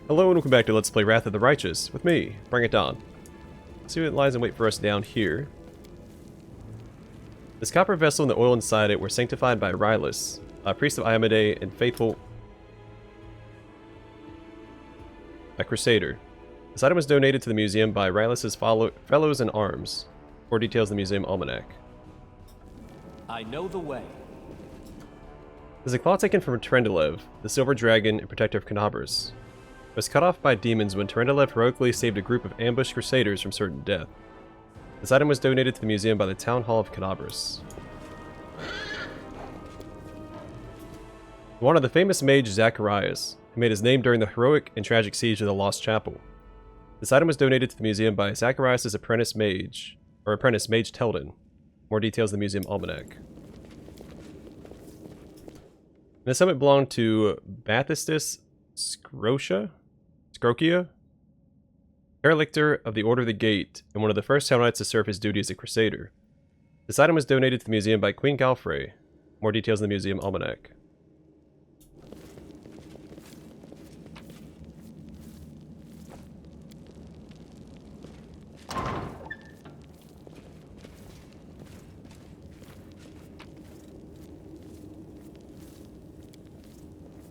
Hello and welcome back to Let's Play Wrath of the Righteous, with me, Bring It On. Let's see what lies in wait for us down here. This copper vessel and the oil inside it were sanctified by Rylus, a priest of Arendae and faithful... a crusader. This item was donated to the museum by Rylus' fellows in arms. More details in the museum Almanac. I know the way. This is a claw taken from Trendelev, the silver dragon and protector of Canabras. It was cut off by demons when Trendelev heroically saved a group of ambushed crusaders from certain death. This item was donated to the museum by the Town Hall of Canabras. One of the famous mage Zacharias, who made his name during the heroic and tragic siege of the Lost Chapel. This item was donated to the museum by Zacharias' apprentice Mage Teldon. More details in the museum Almanac. And this helmet belonged to Bathistus Scrocia, Herlictor of the Order of the Gate, and one of the first Helmetites to serve his duty as a crusader. This item was donated to the museum by Queen Galfrey. More details in the museum Almanac.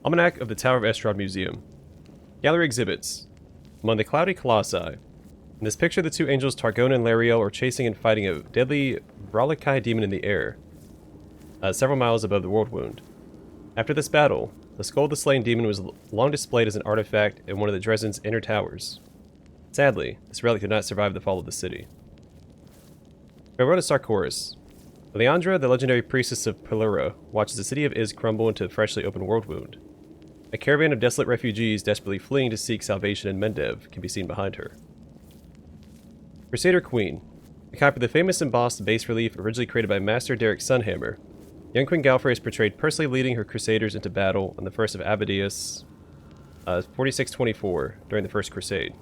Almanac of the Tower of Estrod Museum. Gallery exhibits. Among the cloudy colossi. In this picture, the two angels Targona and Lariel are chasing and fighting a deadly Reliquary demon in the air, several miles above the World Wound. After this battle, the skull of the slain demon was long displayed as an artifact in one of the Dresden's inner towers. Sadly, this relic did not survive the fall of the city. Farewell to Sarkoris. Leandra, the legendary priestess of Pelura, watches the city of Iz crumble into a freshly opened World Wound. A caravan of desolate refugees desperately fleeing to seek salvation in Mendev can be seen behind her. Crusader Queen. A copy of the famous embossed bas relief originally created by Master Derek Sunhammer, young Queen Galfrey is portrayed personally leading her crusaders into battle on the 1st of Abadius, 4624, during the First Crusade.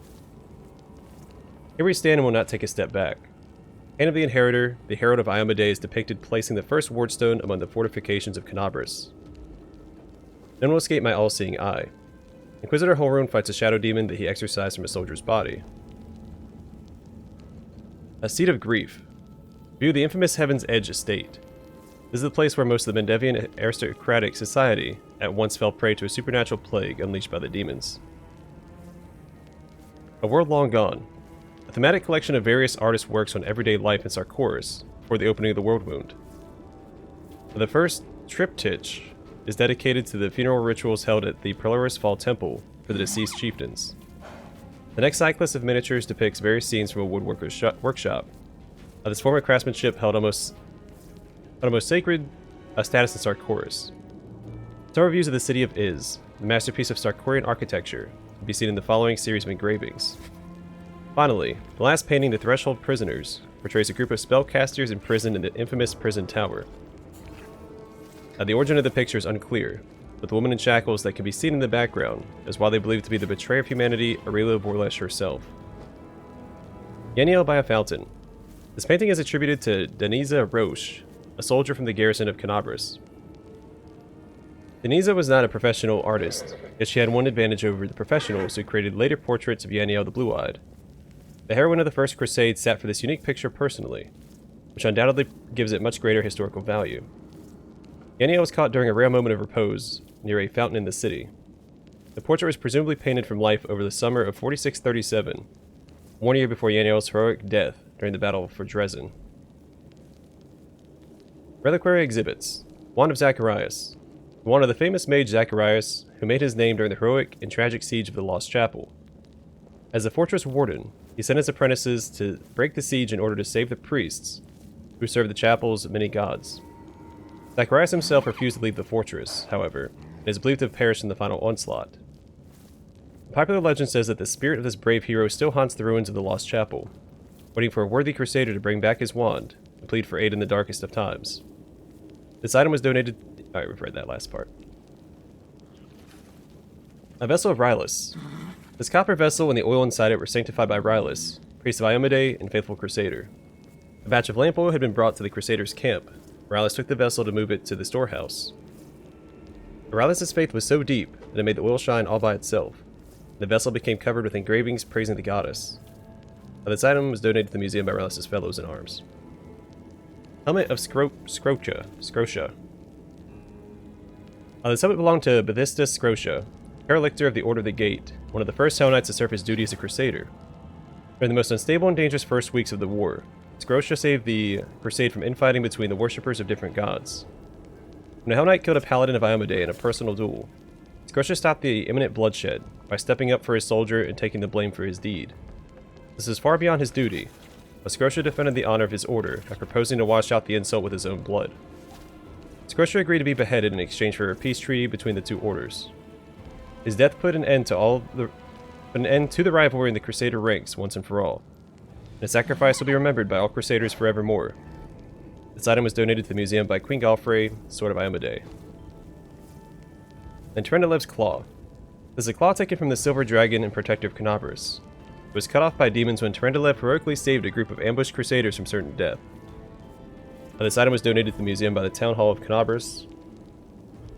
Here we stand and will not take a step back. Hand of the Inheritor, the Herald of Arendae, is depicted placing the first wardstone among the fortifications of Canabras. None will escape my all-seeing eye. Inquisitor Holrune fights a shadow demon that he exorcised from a soldier's body. A Seat of Grief. View the infamous Heaven's Edge estate. This is the place where most of the Mendevian aristocratic society at once fell prey to a supernatural plague unleashed by the demons. A World Long Gone. A thematic collection of various artists' works on everyday life in Sarkoris before the opening of the World Wound. The first triptych is dedicated to the funeral rituals held at the Pelurus Fall Temple for the deceased chieftains. The next cyclist of miniatures depicts various scenes from a woodworker's workshop. This form of craftsmanship held almost sacred status in Sarkoris. Some reviews of the city of Iz, the masterpiece of Sarkorian architecture, can be seen in the following series of engravings. Finally, the last painting, The Threshold Prisoners, portrays a group of spellcasters imprisoned in the infamous prison tower. The origin of the picture is unclear, but the woman in shackles that can be seen in the background is widely believed to be the betrayer of humanity, Aurelia Borlesh herself. Yaniel by a Fountain. This painting is attributed to Denisa Roche, a soldier from the garrison of Canabras. Denisa was not a professional artist, yet she had one advantage over the professionals who created later portraits of Yaniel the Blue-Eyed. The heroine of the First Crusade sat for this unique picture personally, which undoubtedly gives it much greater historical value. Yaniel was caught during a rare moment of repose near a fountain in the city. The portrait was presumably painted from life over the summer of 4637, 1 year before Yaniel's heroic death during the battle for Dresden. Reliquary exhibits. Wand of Zacharias. The wand of the famous mage Zacharias, who made his name during the heroic and tragic siege of the Lost Chapel. As the fortress warden, he sent his apprentices to break the siege in order to save the priests, who served the chapel's many gods. Zacharias himself refused to leave the fortress, however, and is believed to have perished in the final onslaught. The popular legend says that the spirit of this brave hero still haunts the ruins of the Lost Chapel, waiting for a worthy crusader to bring back his wand and plead for aid in the darkest of times. This item was donated... Alright, we've read that last part. A Vessel of Rylus. This copper vessel and the oil inside it were sanctified by Rylus, priest of Arendae and faithful crusader. A batch of lamp oil had been brought to the crusaders' camp. Rylus took the vessel to move it to the storehouse. Rylus' faith was so deep that it made the oil shine all by itself. The vessel became covered with engravings praising the goddess. This item was donated to the museum by Relis's fellows in arms. Helmet of Scotia. This helmet belonged to Bethesda Scotia, Paralictor of the Order of the Gate, one of the first Hell Knights to serve his duty as a crusader. During the most unstable and dangerous first weeks of the war, Scotia saved the crusade from infighting between the worshippers of different gods. When a Hell Knight killed a paladin of Iomedae in a personal duel, Scotia stopped the imminent bloodshed by stepping up for his soldier and taking the blame for his deed. This is far beyond his duty, but Scotia defended the honor of his order by proposing to wash out the insult with his own blood. Scotia agreed to be beheaded in exchange for a peace treaty between the two orders. His death put an end to the rivalry in the Crusader ranks once and for all. His sacrifice will be remembered by all Crusaders forevermore. This item was donated to the museum by Queen Galfrey, Sword of Iomedae. And Trendalev's Claw. This is a claw taken from the Silver Dragon and Protector of Canabris. It was cut off by demons when Trendalev heroically saved a group of ambushed Crusaders from certain death. This item was donated to the museum by the Town Hall of Canabris.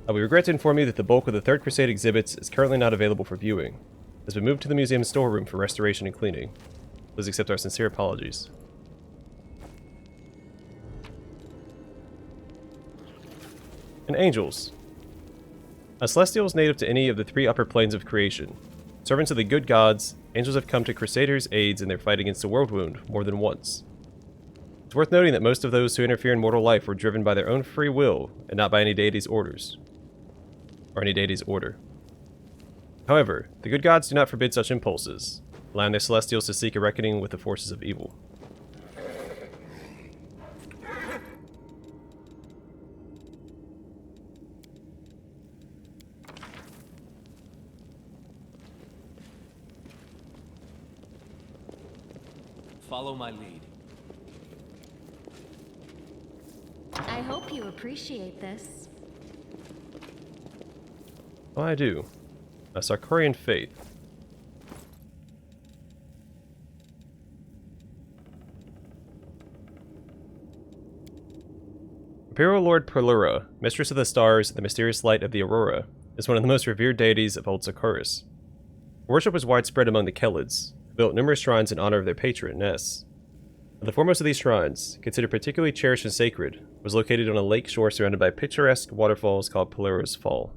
We regret to inform you that the bulk of the Third Crusade exhibits is currently not available for viewing. It has been moved to the museum's storeroom for restoration and cleaning. Please accept our sincere apologies. And Angels. Celestials native to any of the three upper planes of creation. Servants of the good gods, angels have come to Crusaders' aids in their fight against the world wound more than once. It's worth noting that most of those who interfere in mortal life were driven by their own free will and not by any deity's orders. Or any deity's order. However, the good gods do not forbid such impulses, allowing their celestials to seek a reckoning with the forces of evil. Follow my lead. I hope you appreciate this. Oh, I do. A Sarkorian Faith. Imperial Lord Perlura, Mistress of the Stars, the mysterious light of the Aurora, is one of the most revered deities of Old Sarkoris. Worship was widespread among the Kelids, who built numerous shrines in honor of their patron, Ness. The foremost of these shrines, considered particularly cherished and sacred, was located on a lake shore surrounded by picturesque waterfalls called Pelluro's Fall.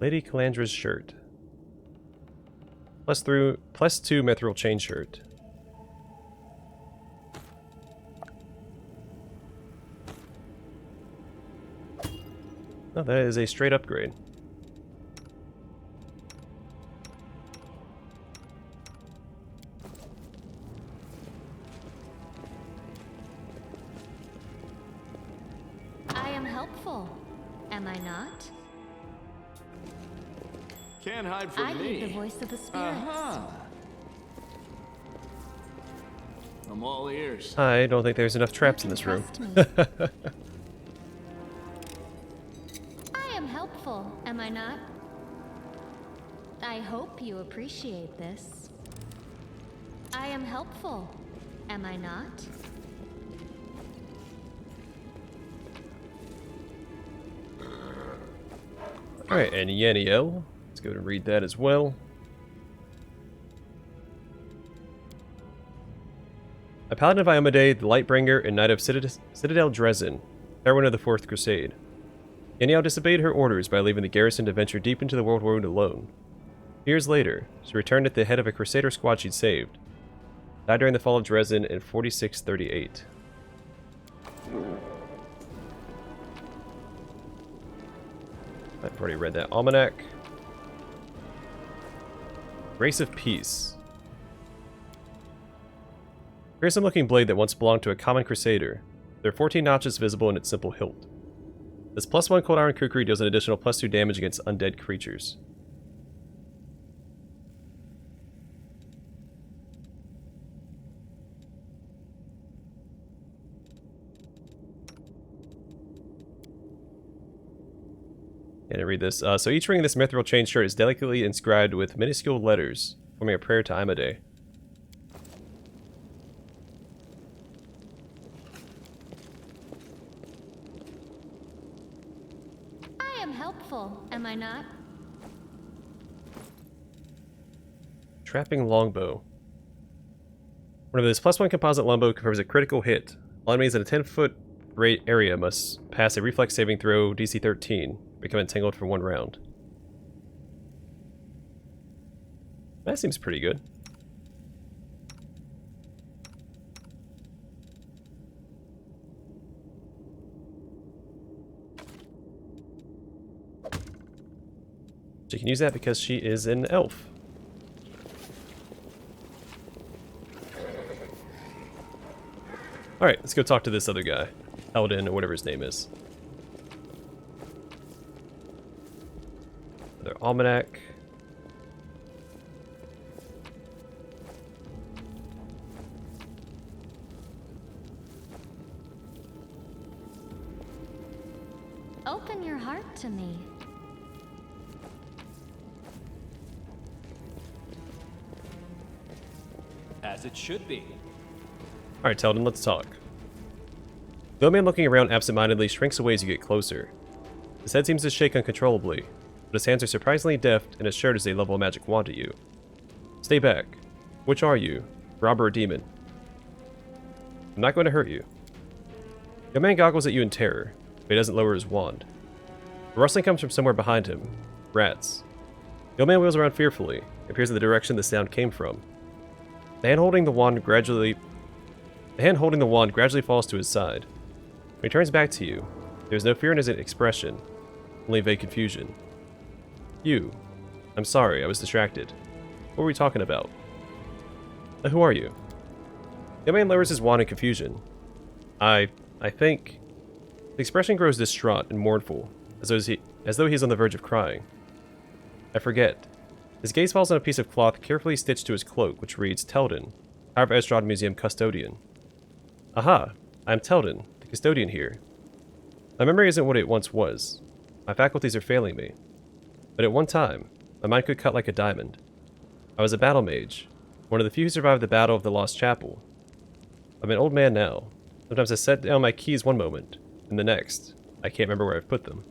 Lady Calandra's shirt. +2 mithril chain shirt. Oh, that is a straight upgrade. I am helpful, am I not? Can't hide from I me. heed the voice of the spirits. I'm all ears. I don't think there's enough traps in this room. Trust me. I am helpful, am I not? I hope you appreciate this. I am helpful, am I not? Alright, and Yaniel. Let's go and read that as well. A paladin of Iomedae, the Lightbringer, and knight of Citadel Dresden, heroine of the Fourth Crusade. Yaniel disobeyed her orders by leaving the garrison to venture deep into the world wound alone. Years later, she returned at the head of a crusader squad she'd saved. Died during the fall of Dresden in 4638. I've already read that. Almanac. Grace of Peace. Fearsome looking blade that once belonged to a common crusader. There are 14 notches visible in its simple hilt. This +1 cold iron kukri deals an additional +2 damage against undead creatures. And read this. So each ring in this mithril chain shirt is delicately inscribed with minuscule letters, forming a prayer to Iomedae. helpful, am I not? Trapping longbow. Whenever this +1 composite longbow confirms a critical hit, all enemies in a 10-foot area must pass a reflex saving throw DC 13, become entangled for 1 round. That seems pretty good. She can use that because she is an elf. Alright, let's go talk to this other guy. Eldon, or whatever his name is. Another Almanac. Open your heart to me. As it should be. Alright, Teldon, let's talk. The old man looking around absentmindedly shrinks away as you get closer. His head seems to shake uncontrollably, but his hands are surprisingly deft and his shirt is a level magic wand at you. Stay back. Which are you? Robber or demon? I'm not going to hurt you. The old man goggles at you in terror, but he doesn't lower his wand. The rustling comes from somewhere behind him. Rats. The old man wheels around fearfully, and appears in the direction the sound came from. The hand holding the wand gradually falls to his side. When he turns back to you, there is no fear in his expression, only vague confusion. You. I'm sorry, I was distracted. What were we talking about? Who are you? The man lowers his wand in confusion. I think... The expression grows distraught and mournful, as though he is on the verge of crying. I forget. His gaze falls on a piece of cloth carefully stitched to his cloak, which reads, Teldon, Tower of Estrod Museum Custodian. Aha! I am Teldon, the custodian here. My memory isn't what it once was. My faculties are failing me. But at one time, my mind could cut like a diamond. I was a battle mage, one of the few who survived the Battle of the Lost Chapel. I'm an old man now. Sometimes I set down my keys one moment, and the next, I can't remember where I've put them.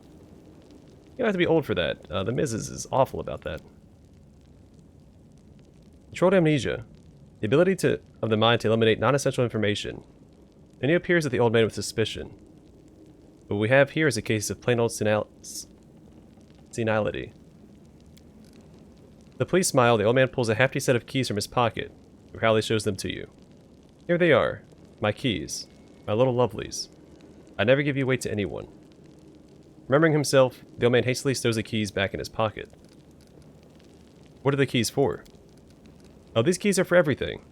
You don't have to be old for that. The Mrs. is awful about that. Controlled amnesia. The ability of the mind to eliminate non-essential information. And he appears at the old man with suspicion. What we have here is a case of plain old senility. The police smile. The old man pulls a hefty set of keys from his pocket and proudly shows them to you. Here they are. My keys. My little lovelies. I never give you away to anyone. Remembering himself, the old man hastily stows the keys back in his pocket. What are the keys for? Oh, these keys are for everything.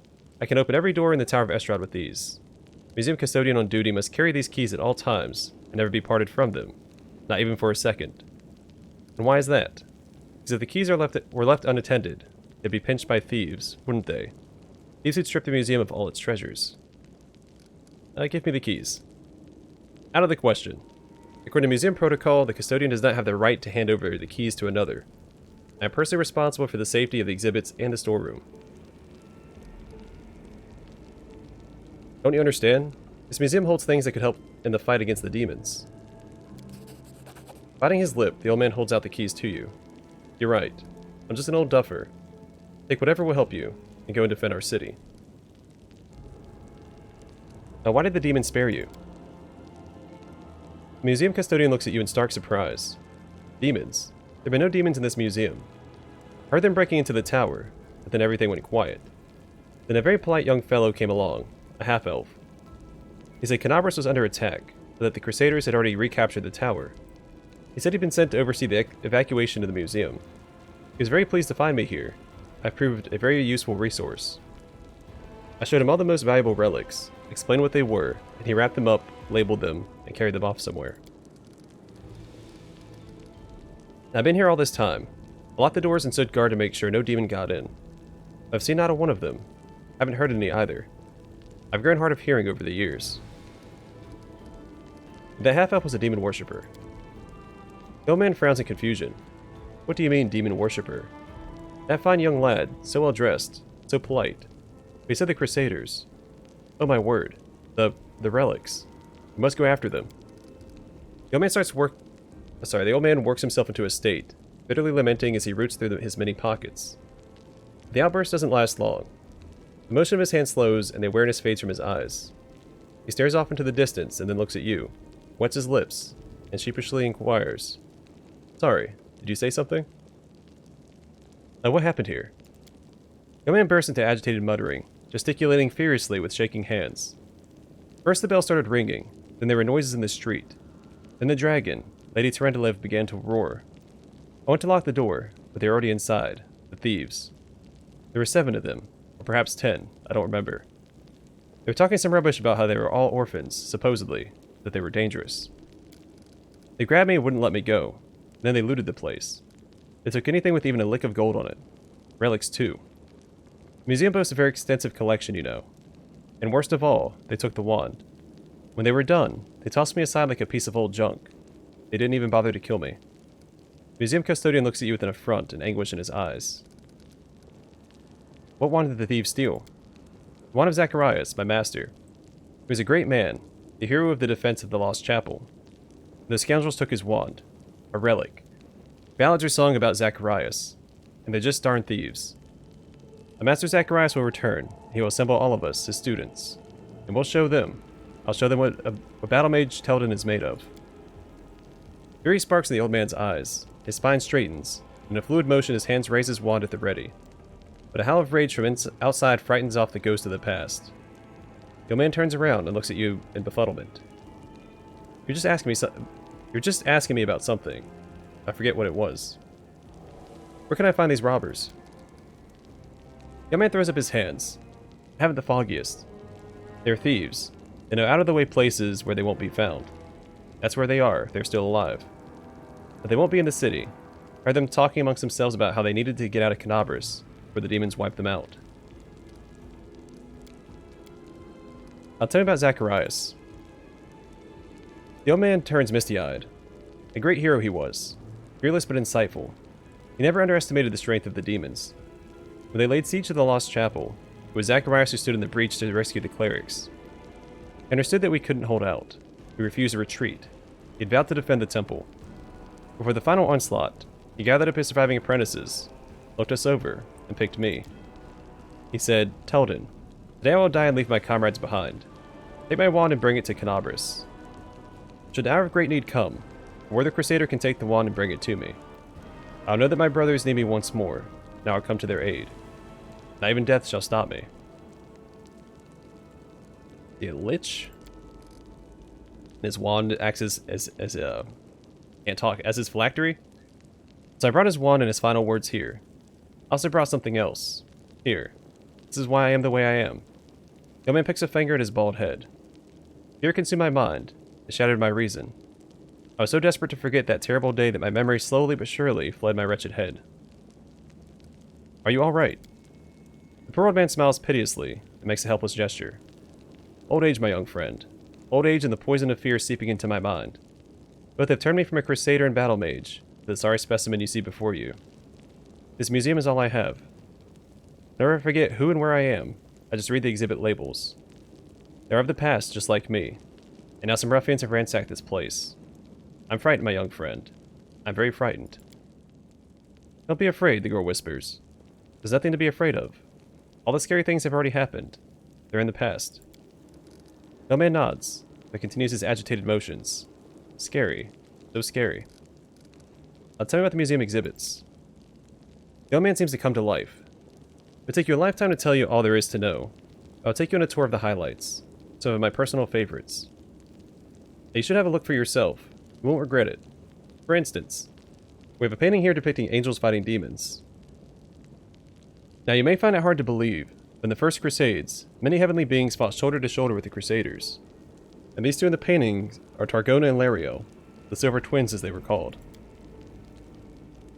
I can open every door in the Tower of Estrod with these. Museum custodian on duty must carry these keys at all times and never be parted from them, not even for a second. And why is that? Because if the keys were left unattended, they'd be pinched by thieves, wouldn't they? Thieves who'd strip the museum of all its treasures. Give me the keys. Out of the question. According to museum protocol, the custodian does not have the right to hand over the keys to another. I am personally responsible for the safety of the exhibits and the storeroom. Don't you understand? This museum holds things that could help in the fight against the demons. Biting his lip, the old man holds out the keys to you. You're right. I'm just an old duffer. Take whatever will help you, and go and defend our city. Now, why did the demon spare you? The museum custodian looks at you in stark surprise. Demons? There have been no demons in this museum. I heard them breaking into the tower, but then everything went quiet. Then a very polite young fellow came along, a half-elf. He said Canabras was under attack, but that the Crusaders had already recaptured the tower. He said he'd been sent to oversee the evacuation of the museum. He was very pleased to find me here. I've proved a very useful resource. I showed him all the most valuable relics, explained what they were, and he wrapped them up, labeled them, and carried them off somewhere. I've been here all this time. I locked the doors and stood guard to make sure no demon got in. I've seen not a one of them. I haven't heard any either. I've grown hard of hearing over the years. The half-elf was a demon worshipper. The old man frowns in confusion. What do you mean, demon worshipper? That fine young lad, so well dressed, so polite. He said the Crusaders. Oh my word. The relics. We must go after them. The old man starts The old man works himself into a state, bitterly lamenting as he roots through his many pockets. The outburst doesn't last long. The motion of his hand slows, and the awareness fades from his eyes. He stares off into the distance and then looks at you, wets his lips, and sheepishly inquires, "Sorry, did you say something?" What happened here? The man burst into agitated muttering, gesticulating furiously with shaking hands. First the bell started ringing, then there were noises in the street. Then the dragon, Lady Tarantalev, began to roar. I went to lock the door, but they were already inside, the thieves. There were 7 of them, or perhaps 10, I don't remember. They were talking some rubbish about how they were all orphans, supposedly, that they were dangerous. They grabbed me and wouldn't let me go, and then they looted the place. They took anything with even a lick of gold on it. Relics, too. The museum boasts a very extensive collection, you know. And worst of all, they took the wand. When they were done, they tossed me aside like a piece of old junk. They didn't even bother to kill me. The museum custodian looks at you with an affront and anguish in his eyes. What wand did the thieves steal? The wand of Zacharias, my master. He was a great man, the hero of the defense of the Lost Chapel. The scoundrels took his wand, a relic. Ballads are sung about Zacharias, and they're just darn thieves. The Master Zacharias will return, and he will assemble all of us, his students. And we'll show them. I'll show them what a battle mage Teldin is made of. Fury sparks in the old man's eyes. His spine straightens. In a fluid motion, his hands raise his wand at the ready. But a howl of rage from outside frightens off the ghost of the past. The old man turns around and looks at you in befuddlement. You're just asking me about something. I forget what it was. Where can I find these robbers? The young man throws up his hands. I haven't the foggiest. They're thieves. They know out-of-the-way places where they won't be found. That's where they are, if they're still alive. But they won't be in the city. I heard them talking amongst themselves about how they needed to get out of Canabras, where the demons wiped them out. I'll tell you about Zacharias. The old man turns misty-eyed. A great hero he was. Fearless but insightful. He never underestimated the strength of the demons. When they laid siege to the Lost Chapel, it was Zacharias who stood in the breach to rescue the clerics. He understood that we couldn't hold out. He refused a retreat. He had vowed to defend the temple. Before the final onslaught, he gathered up his surviving apprentices, looked us over, and picked me. He said, "Teldin, today I will die and leave my comrades behind. Take my wand and bring it to Canabras. Should the hour of great need come, a worthy crusader can take the wand and bring it to me. I'll know that my brothers need me once more, now I'll come to their aid. Not even death shall stop me." The Lich? His wand acts as his phylactery. So I brought his wand and his final words here. I also brought something else. Here. This is why I am the way I am. The old man picks a finger at his bald head. Fear consumed my mind. It shattered my reason. I was so desperate to forget that terrible day that my memory slowly but surely fled my wretched head. Are you all right? The poor old man smiles piteously and makes a helpless gesture. Old age, my young friend. Old age and the poison of fear seeping into my mind. Both have turned me from a crusader and battle mage to the sorry specimen you see before you. This museum is all I have. Never forget who and where I am. I just read the exhibit labels. They're of the past, just like me. And now some ruffians have ransacked this place. I'm frightened, my young friend. I'm very frightened. Don't be afraid, the girl whispers. There's nothing to be afraid of. All the scary things have already happened. They're in the past. The old man nods, but continues his agitated motions. Scary. So scary. I'll tell you about the museum exhibits. The old man seems to come to life. It would take you a lifetime to tell you all there is to know. I'll take you on a tour of the highlights. Some of my personal favorites. You should have a look for yourself. You won't regret it. For instance, we have a painting here depicting angels fighting demons. Now you may find it hard to believe, but in the First Crusades, many heavenly beings fought shoulder to shoulder with the Crusaders. And these two in the painting are Targona and Lariel, the Silver Twins as they were called.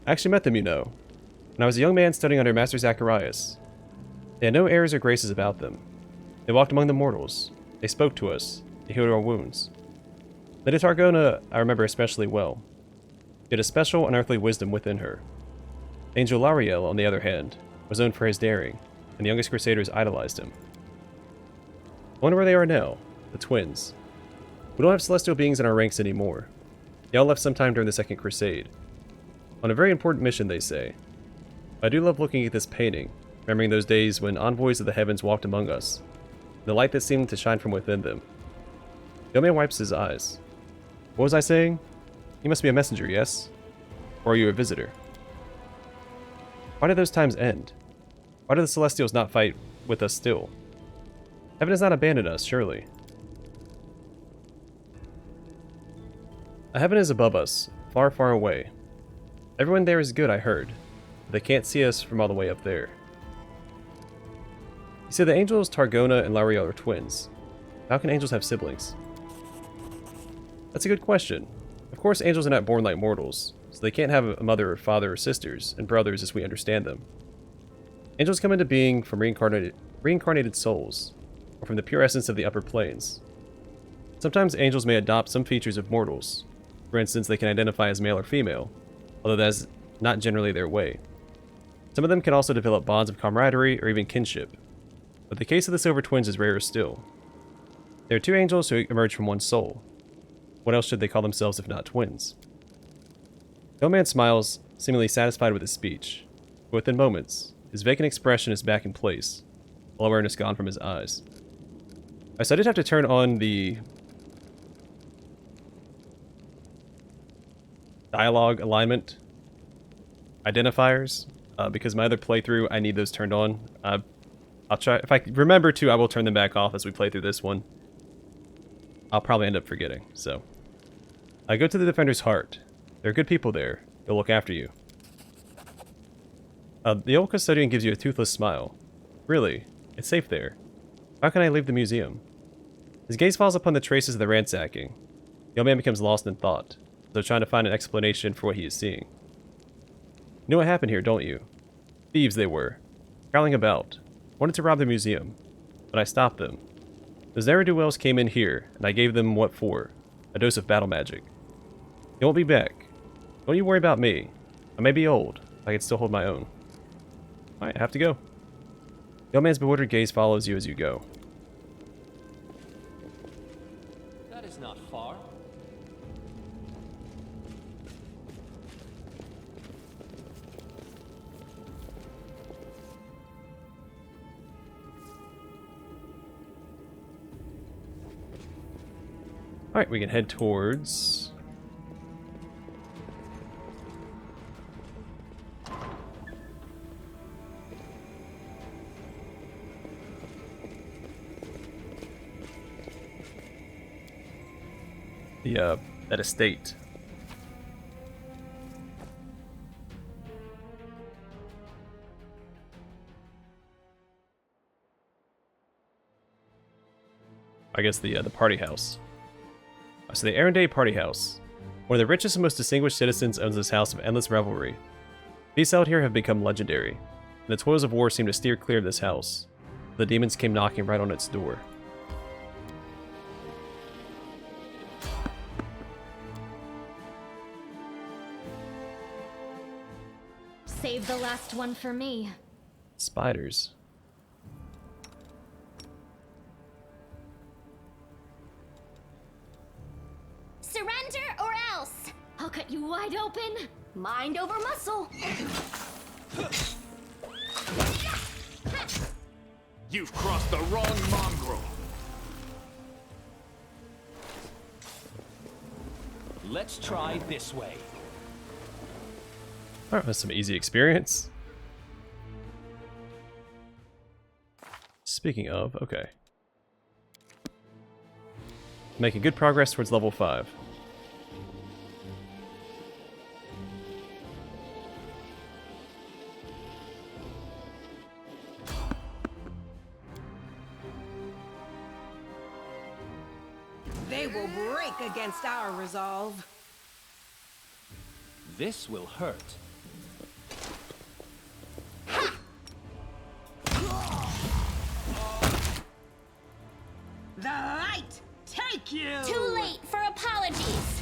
I actually met them, you know, when I was a young man studying under Master Zacharias. They had no airs or graces about them. They walked among the mortals. They spoke to us. They healed our wounds. Lady Targona I remember especially well. She had a special unearthly wisdom within her. Angel Lariel, on the other hand, was known for his daring, and the youngest Crusaders idolized him. I wonder where they are now, the twins. We don't have celestial beings in our ranks anymore. They all left sometime during the Second Crusade. On a very important mission, they say. I do love looking at this painting, remembering those days when envoys of the heavens walked among us, the light that seemed to shine from within them. The old man wipes his eyes. What was I saying? You must be a messenger, yes? Or are you a visitor? Why did those times end? Why do the Celestials not fight with us still? Heaven has not abandoned us, surely. Heaven is above us, far, far away. Everyone there is good, I heard. But they can't see us from all the way up there. You see, the angels Targona and Lauriel are twins. How can angels have siblings? That's a good question. Of course, angels are not born like mortals, so they can't have a mother or father or sisters and brothers as we understand them. Angels come into being from reincarnated souls, or from the pure essence of the upper planes. Sometimes angels may adopt some features of mortals. For instance, they can identify as male or female, although that is not generally their way. Some of them can also develop bonds of camaraderie or even kinship, but the case of the Silver Twins is rarer still. There are two angels who emerge from one soul. What else should they call themselves if not twins? The old man smiles, seemingly satisfied with his speech, but within moments, his vacant expression is back in place, all awareness gone from his eyes. So I did have to turn on the dialogue alignment identifiers, because my other playthrough, I need those turned on. I'll try, if I remember to, I will turn them back off as we play through this one. I'll probably end up forgetting, so. I go to the Defender's Heart. There are good people there. They'll look after you. The old custodian gives you a toothless smile. Really, it's safe there. How can I leave the museum? His gaze falls upon the traces of the ransacking. The old man becomes lost in thought, though trying to find an explanation for what he is seeing. You know what happened here, don't you? Thieves they were, prowling about, wanted to rob the museum, but I stopped them. Those ne'er-do-wells came in here, and I gave them what for, a dose of battle magic. They won't be back. Don't you worry about me. I may be old, but I can still hold my own. Alright, I have to go. The old man's bewildered gaze follows you as you go. That is not far. Alright, we can head towards... that estate. I guess the party house. So the Arendae party house. One of the richest and most distinguished citizens owns this house of endless revelry. Feasts out here have become legendary, and the toils of war seem to steer clear of this house. The demons came knocking right on its door. Save the last one for me. Spiders. Surrender or else! I'll cut you wide open. Mind over muscle. You've crossed the wrong mongrel. Let's try this way. Alright, that's some easy experience. Speaking of, okay. Making good progress towards level 5. They will break against our resolve. This will hurt. The light take you! Too late for apologies.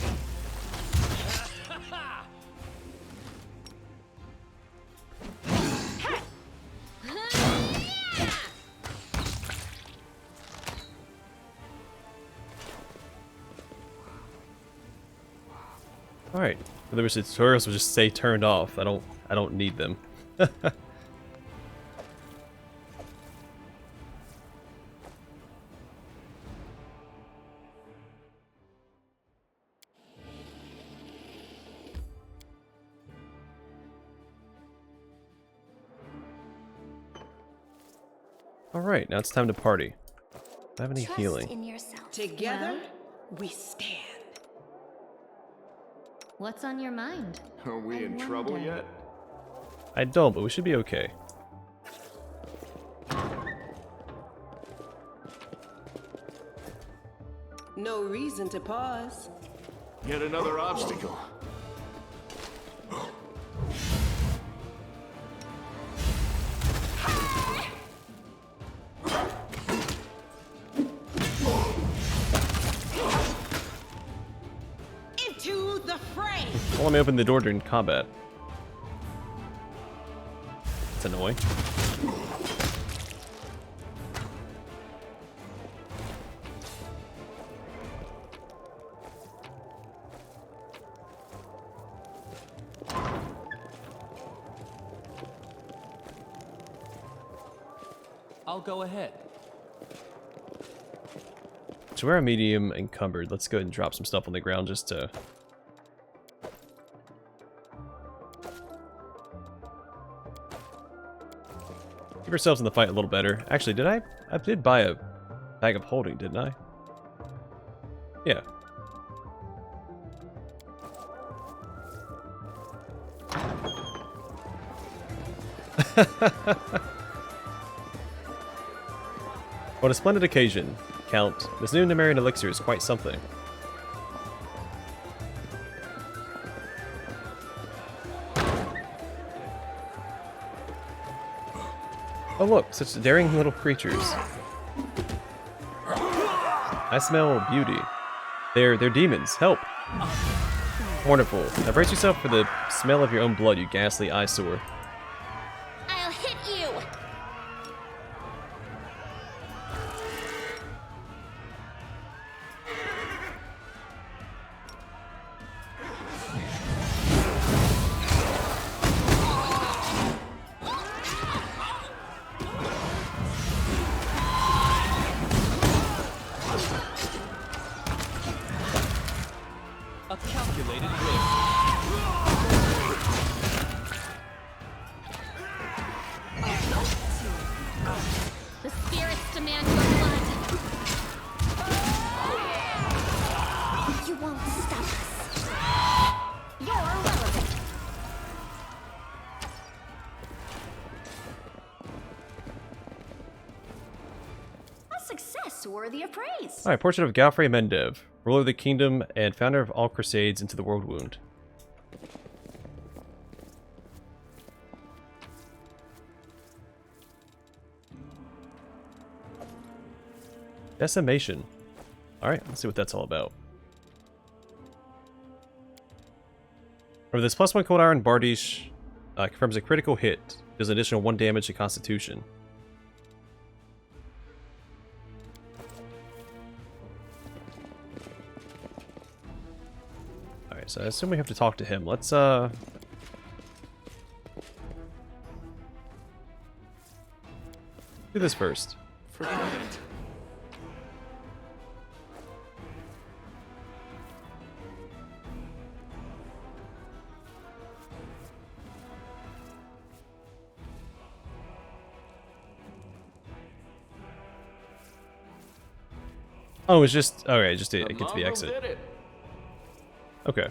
Alright. There was tutorials would just say turned off. I don't need them. Alright, now it's time to party. Do I have any healing? In yourself. Together, we stand. What's on your mind? Are we I in trouble wonder. yet? I don't, but we should be okay. No reason to pause. Yet another obstacle. Into the fray! Well, let me open the door during combat. It's annoying. I'll go ahead. So we're a medium encumbered. Let's go ahead and drop some stuff on the ground just to... keep ourselves in the fight a little better. Actually, did I did buy a bag of holding, didn't I? Yeah. What a splendid occasion, Count. This new Nemerian elixir is quite something. Oh look, such daring little creatures. I smell beauty. They're demons. Help! Wonderful. Now brace yourself for the smell of your own blood, you ghastly eyesore. I'll hit you! A calculated risk. The spirits demand your blood. You won't stop us. You're irrelevant. A success worthy of praise. Alright, portrait of Galfrey Mendev, ruler of the kingdom and founder of all crusades into the world wound. Decimation. Alright, let's see what that's all about. Over this +1 cold iron Bardish confirms a critical hit. Does an additional 1 damage to Constitution. Alright, so I assume we have to talk to him. Let's do this first. Forget it. Oh, it's just... okay, just to get to the Mongrel exit. did it. Okay.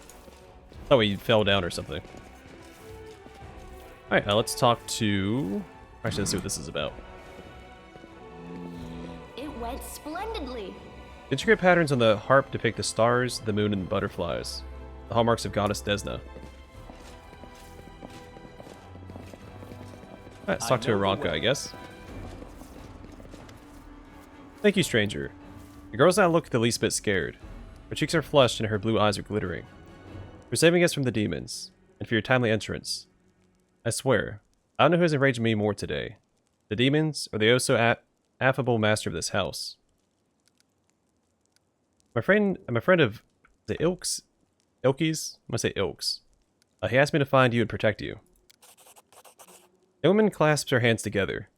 Oh, he fell down or something. Alright, now let's talk to... actually, let's see what this is about. It went splendidly. The intricate patterns on the harp depict the stars, the moon, and the butterflies. The hallmarks of Goddess Desna. Alright, let's talk to Aranka, I guess. Thank you, stranger. The girl does not look the least bit scared. Her cheeks are flushed and her blue eyes are glittering. For saving us from the demons, and for your timely entrance. I swear, I don't know who has enraged me more today. The demons, or the affable master of this house. I'm a friend of the Ilks Ilkies? I'm gonna say Ilks. He asked me to find you and protect you. The woman clasps her hands together.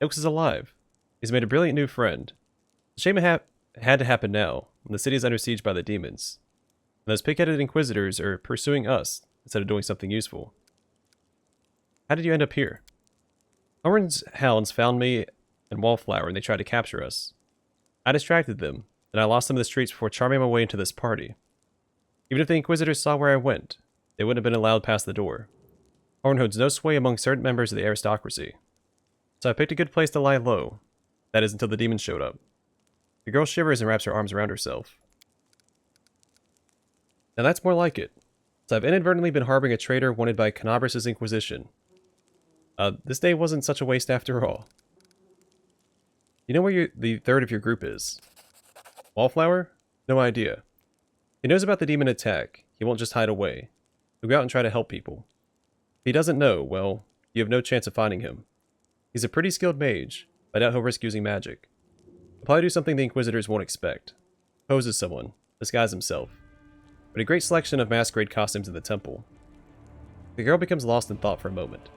Ilks is alive. He's made a brilliant new friend. The shame it had to happen now, when the city is under siege by the demons. And those pig-headed inquisitors are pursuing us instead of doing something useful. How did you end up here? Oren's hounds found me and Wallflower and they tried to capture us. I distracted them, and I lost them in the streets before charming my way into this party. Even if the Inquisitors saw where I went, they wouldn't have been allowed past the door. Oren holds no sway among certain members of the aristocracy. So I picked a good place to lie low. That is until the demons showed up. The girl shivers and wraps her arms around herself. Now that's more like it. So I've inadvertently been harboring a traitor wanted by Canabras' Inquisition. This day wasn't such a waste after all. You know where the third of your group is? Wallflower? No idea. He knows about the demon attack. He won't just hide away. He'll go out and try to help people. If he doesn't know, well, you have no chance of finding him. He's a pretty skilled mage, but I doubt he'll risk using magic. He'll probably do something the Inquisitors won't expect. Pose as someone, disguise himself. But a great selection of masquerade costumes in the temple. The girl becomes lost in thought for a moment.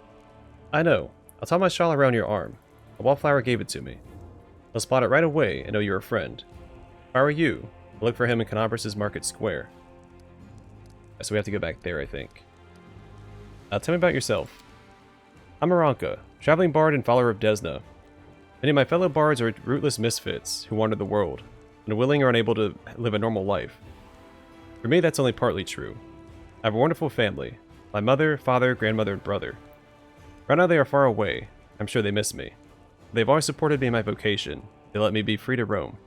I know. I'll tie my shawl around your arm. A Wallflower gave it to me. He'll spot it right away and know you're a friend. If I were you, I'll look for him in Canabras' Market Square. So we have to go back there, I think. Tell me about yourself. I'm Aranka, traveling bard and follower of Desna. Many of my fellow bards are rootless misfits who wander the world, and willing or unable to live a normal life. For me, that's only partly true. I have a wonderful family. My mother, father, grandmother, and brother. Right now they are far away. I'm sure they miss me. They've always supported me in my vocation. They let me be free to roam.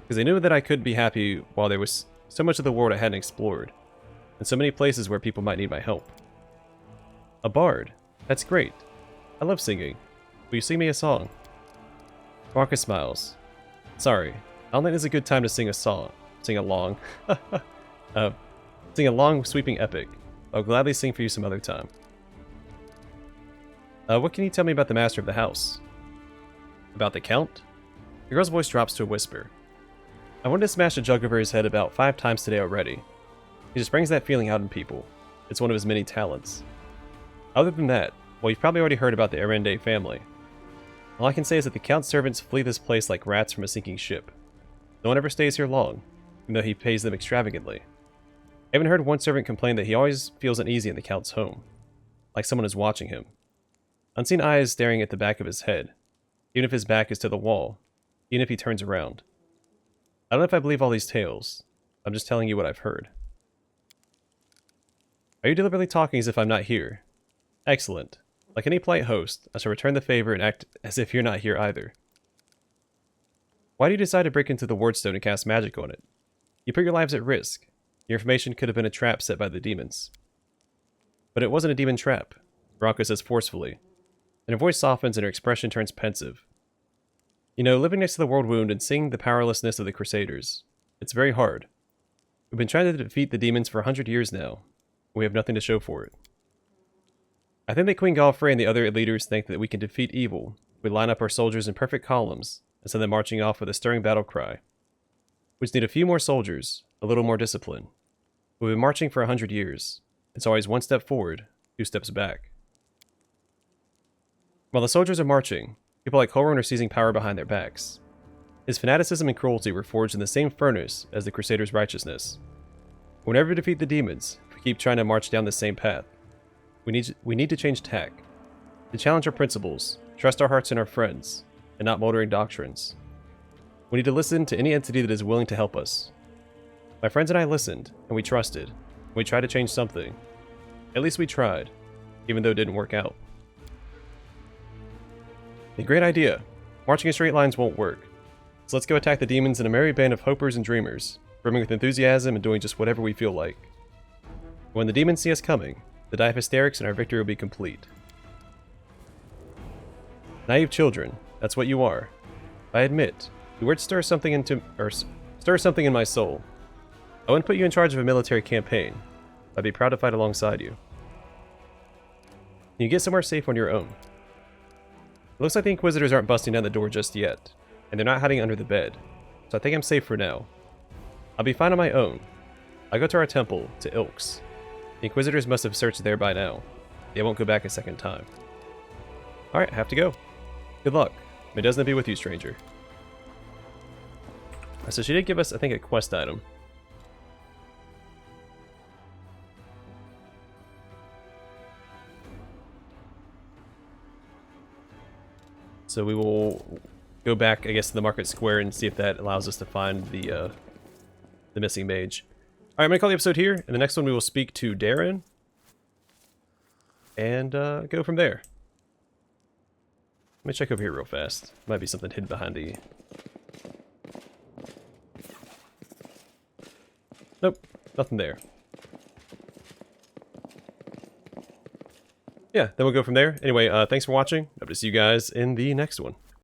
Because they knew that I couldn't be happy while there was so much of the world I hadn't explored, and so many places where people might need my help. A bard. That's great. I love singing. Will you sing me a song? Marcus smiles. Sorry, I don't think this is a good time to sing a song. Sing a long. Sing a long, sweeping epic. I'll gladly sing for you some other time. What can you tell me about the master of the house? About the Count? The girl's voice drops to a whisper. I wanted to smash a jug over his head about 5 times today already. He just brings that feeling out in people. It's one of his many talents. Other than that, well, you've probably already heard about the Arendae family. All I can say is that the Count's servants flee this place like rats from a sinking ship. No one ever stays here long, even though he pays them extravagantly. I even heard one servant complain that he always feels uneasy in the Count's home, like someone is watching him. Unseen eyes staring at the back of his head, even if his back is to the wall, even if he turns around. I don't know if I believe all these tales. I'm just telling you what I've heard. Are you deliberately talking as if I'm not here? Excellent. Like any polite host, I shall return the favor and act as if you're not here either. Why do you decide to break into the wardstone and cast magic on it? You put your lives at risk. Your information could have been a trap set by the demons. But it wasn't a demon trap, Aranka says forcefully, and her voice softens and her expression turns pensive. You know, living next to the world wound and seeing the powerlessness of the Crusaders, it's very hard. We've been trying to defeat the demons for 100 years now. We have nothing to show for it. I think that Queen Galfrey and the other leaders think that we can defeat evil if we line up our soldiers in perfect columns and send them marching off with a stirring battle cry. We just need a few more soldiers, a little more discipline. We've been marching for 100 years. It's always 1 step forward, 2 steps back. While the soldiers are marching, people like Holron are seizing power behind their backs. His fanaticism and cruelty were forged in the same furnace as the Crusaders' righteousness. We'll never defeat the demons if we keep trying to march down the same path. We need to change tack. To challenge our principles, trust our hearts and our friends, and not moldering doctrines. We need to listen to any entity that is willing to help us. My friends and I listened, and we trusted. We tried to change something. At least we tried, even though it didn't work out. A great idea. Marching in straight lines won't work. So let's go attack the demons in a merry band of hopers and dreamers, brimming with enthusiasm and doing just whatever we feel like. When the demons see us coming, the die of hysterics and our victory will be complete. Naive children, that's what you are. I admit, you would stir something in my soul. I wouldn't put you in charge of a military campaign. I'd be proud to fight alongside you. You get somewhere safe on your own. It looks like the Inquisitors aren't busting down the door just yet, and they're not hiding under the bed, so I think I'm safe for now. I'll be fine on my own. I go to our temple, to Ilks. The Inquisitors must have searched there by now. They won't go back a second time. Alright, have to go. Good luck. May Desna be with you, stranger. So she did give us, I think, a quest item. So we will go back, I guess, to the market square and see if that allows us to find the missing mage. Alright, I'm going to call the episode here. In the next one, we will speak to Darren. And go from there. Let me check over here real fast. Might be something hidden behind the... Nope, nothing there. Yeah, then we'll go from there. Anyway, thanks for watching. Hope to see you guys in the next one.